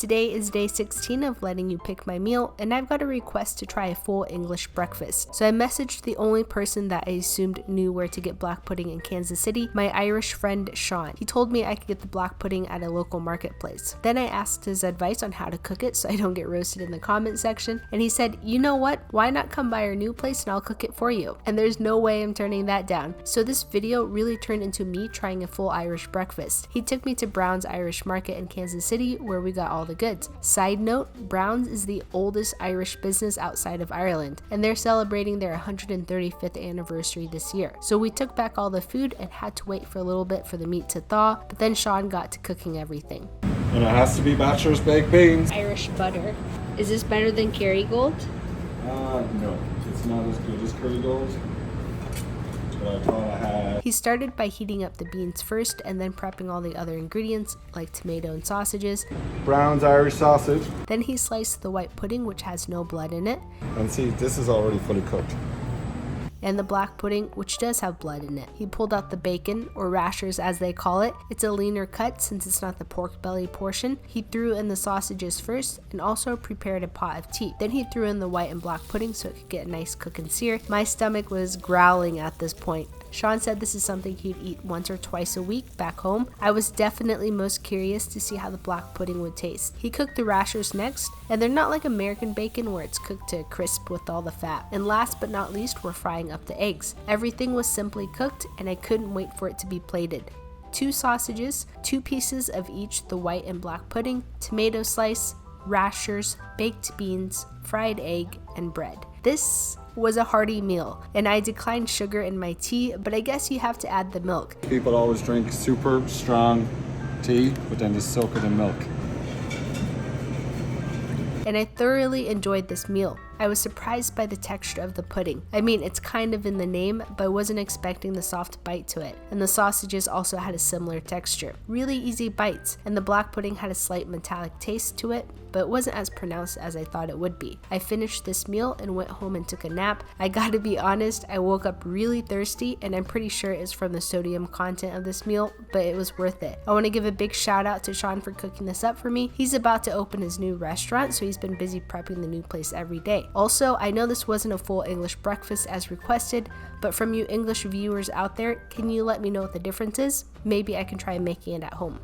Today is day 16 of letting you pick my meal, and I've got a request to try a full English breakfast. So I messaged the only person that I assumed knew where to get black pudding in Kansas City, my Irish friend Shaun. He told me I could get the black pudding at a local marketplace. Then I asked his advice on how to cook it so I don't get roasted in the comment section, and he said, you know what, why not come by our new place and I'll cook it for you? And there's no way I'm turning that down. So this video really turned into me trying a full Irish breakfast. He took me to Browne's Irish Market in Kansas City where we got all the goods. Side note, Browne's is the oldest Irish business outside of Ireland, and they're celebrating their 135th anniversary this year. So we took back all the food and had to wait for a little bit for the meat to thaw, but then Shaun got to cooking everything. And it has to be Bachelor's baked beans. Irish butter. Is this better than Kerrygold? No, it's not as good as Kerrygold. But I thought I had. He started by heating up the beans first and then prepping all the other ingredients like tomato and sausages. Browne's Irish sausage. Then he sliced the white pudding, which has no blood in it. And see, this is already fully cooked. And the black pudding, which does have blood in it. He pulled out the bacon, or rashers as they call it. It's a leaner cut since it's not the pork belly portion. He threw in the sausages first and also prepared a pot of tea. Then he threw in the white and black pudding so it could get a nice cook and sear. My stomach was growling at this point. Shaun said this is something he'd eat once or twice a week back home. I was definitely most curious to see how the black pudding would taste. He cooked the rashers next, and they're not like American bacon where it's cooked to a crisp with all the fat. And last but not least, we're frying up the eggs. Everything was simply cooked, and I couldn't wait for it to be plated. 2 sausages, 2 pieces of each the white and black pudding, tomato slice, rashers, baked beans, fried egg, and bread. This was a hearty meal, and I declined sugar in my tea, but I guess you have to add the milk. People always drink super strong tea, but then just soak it in milk. And I thoroughly enjoyed this meal. I was surprised by the texture of the pudding. I mean, it's kind of in the name, but I wasn't expecting the soft bite to it. And the sausages also had a similar texture. Really easy bites, and the black pudding had a slight metallic taste to it, but it wasn't as pronounced as I thought it would be. I finished this meal and went home and took a nap. I gotta be honest, I woke up really thirsty, and I'm pretty sure it's from the sodium content of this meal, but it was worth it. I want to give a big shout out to Shaun for cooking this up for me. He's about to open his new restaurant, so he's been busy prepping the new place every day. Also, I know this wasn't a full English breakfast as requested, but from you English viewers out there, can you let me know what the difference is? Maybe I can try making it at home.